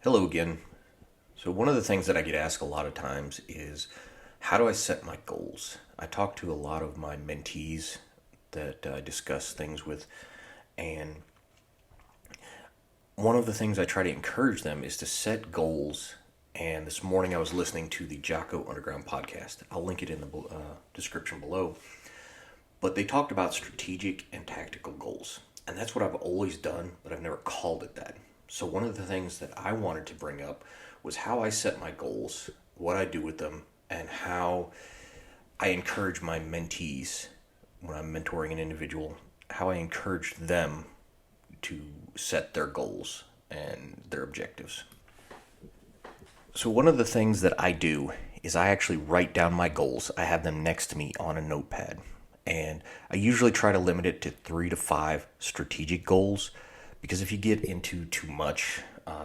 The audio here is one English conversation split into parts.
Hello again. So, one of the things that I get asked a lot of times is how do I set my goals? I talk to a lot of my mentees that I discuss things with, and one of the things I try to encourage them is to set goals. And this morning I was listening to the Jocko Underground podcast. I'll link it in the description below. But they talked about strategic and tactical goals. And that's what I've always done, but I've never called it that. So, one of the things that I wanted to bring up was how I set my goals, what I do with them, and how I encourage my mentees when I'm mentoring an individual, how I encourage them to set their goals and their objectives. So, one of the things that I do is I actually write down my goals. I have them next to me on a notepad. And I usually try to limit it to 3 to 5 strategic goals because if you get into too much,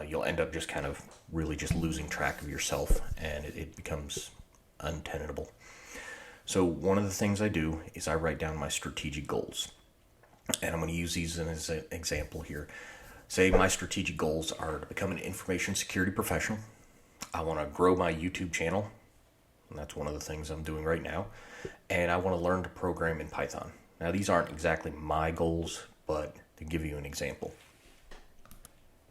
you'll end up just kind of really just losing track of yourself and it becomes untenable. So, one of the things I do is I write down my strategic goals. And I'm going to use these as an example here. Say my strategic goals are to become an information security professional. I want to grow my YouTube channel. And that's one of the things I'm doing right now. And I want to learn to program in Python. Now, these aren't exactly my goals, but to give you an example.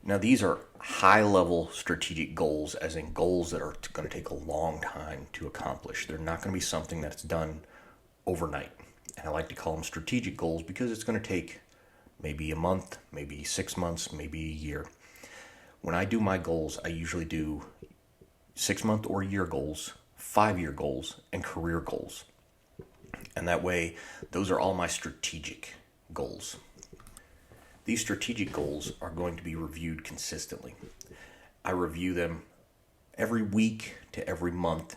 Now, these are high-level strategic goals, as in goals that are going to take a long time to accomplish. They're not going to be something that's done overnight. And I like to call them strategic goals because it's going to take maybe a month, maybe 6 months, maybe a year. When I do my goals, I usually do 6-month or year goals, 5-year goals, and career goals. And that way, those are all my strategic goals. These strategic goals are going to be reviewed consistently. I review them every week to every month,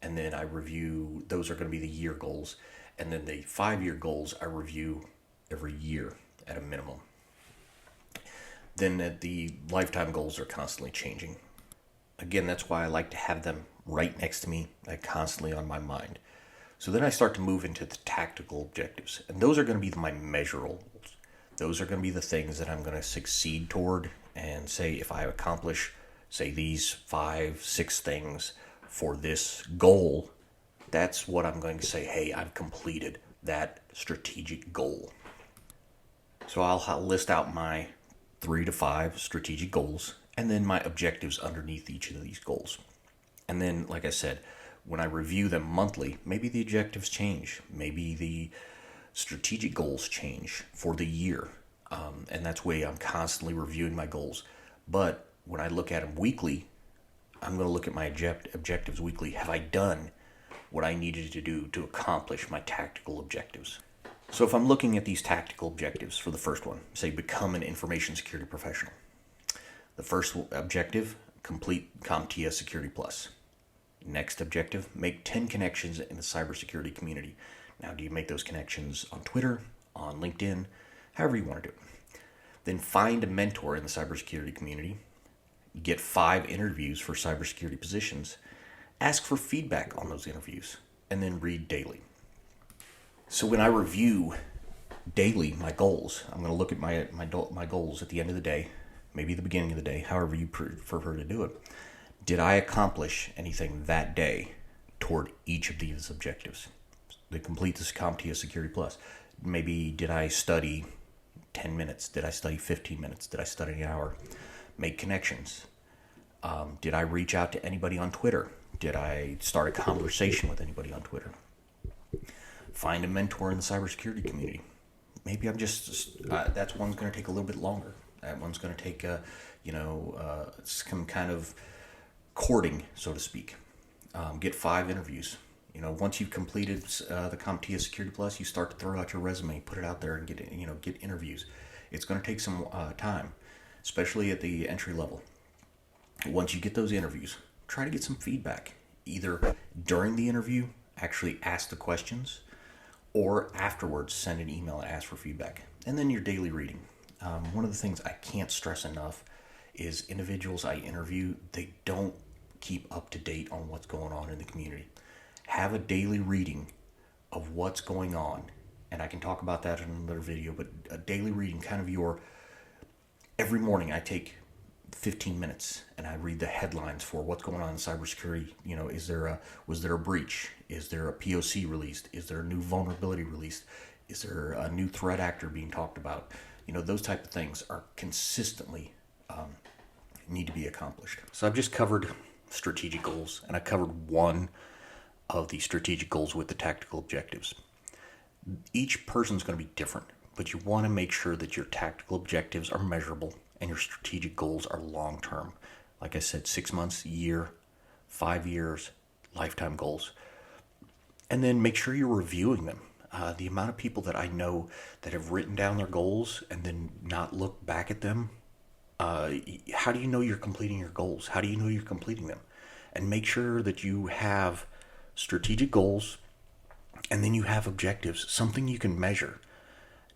and then I review, those are going to be the year goals. And then the 5-year goals I review every year at a minimum. Then the lifetime goals are constantly changing. Again, that's why I like to have them right next to me, like constantly on my mind. So then I start to move into the tactical objectives. And those are going to be my measurables. Those are going to be the things that I'm going to succeed toward and say if I accomplish, say, these 5-6 things for this goal, that's what I'm going to say, hey, I've completed that strategic goal. So I'll list out my 3 to 5 strategic goals and then my objectives underneath each of these goals. And then, like I said, when I review them monthly, maybe the objectives change. Maybe the strategic goals change for the year. And that's why I'm constantly reviewing my goals. But when I look at them weekly, I'm going to look at my objectives weekly. Have I done what I needed to do to accomplish my tactical objectives? So if I'm looking at these tactical objectives for the first one, say become an information security professional. The first objective, complete CompTIA Security Plus. Next objective, make 10 connections in the cybersecurity community. Now, do you make those connections on Twitter, on LinkedIn, however you want to do it? Then find a mentor in the cybersecurity community. Get 5 interviews for cybersecurity positions. Ask for feedback on those interviews. And then read daily. So when I review daily my goals, I'm going to look at my goals at the end of the day, maybe the beginning of the day, however you prefer to do it. Did I accomplish anything that day toward each of these objectives? To complete this CompTIA Security Plus. Maybe did I study 10 minutes? Did I study 15 minutes? Did I study an hour? Make connections. Did I reach out to anybody on Twitter? Did I start a conversation with anybody on Twitter? Find a mentor in the cybersecurity community. Maybe I'm just, that one's going to take a little bit longer. That one's going to take, some kind of courting, so to speak. Get 5 interviews. Once you've completed the CompTIA Security Plus, you start to throw out your resume, put it out there, and get interviews. It's going to take some time, especially at the entry level. Once you get those interviews, try to get some feedback. Either during the interview, actually ask the questions, or afterwards, send an email and ask for feedback. And then your daily reading. One of the things I can't stress enough is individuals I interview, they don't keep up to date on what's going on in the community. Have a daily reading of what's going on. And I can talk about that in another video, but a daily reading, kind of every morning I take 15 minutes and I read the headlines for what's going on in cybersecurity. Was there a breach? Is there a POC released? Is there a new vulnerability released? Is there a new threat actor being talked about? Those type of things are consistently need to be accomplished. So I've just covered strategic goals, and I covered one of the strategic goals with the tactical objectives. Each person's going to be different, but you want to make sure that your tactical objectives are measurable and your strategic goals are long term. Like I said, 6 months, year, 5 years, lifetime goals. And then make sure you're reviewing them. The amount of people that I know that have written down their goals and then not looked back at them, how do you know you're completing your goals? How do you know you're completing them? And make sure that you have strategic goals and then you have objectives, something you can measure.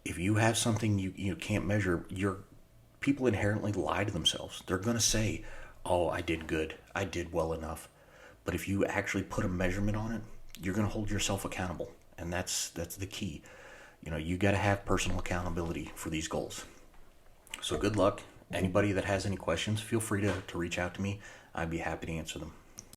If you have something you can't measure, people inherently lie to themselves. They're going to say, oh, I did good, I did well enough. But if you actually put a measurement on it, you're going to hold yourself accountable. And that's the key. You got to have personal accountability for these goals. So good luck. Anybody that has any questions, feel free to reach out to me. I'd be happy to answer them.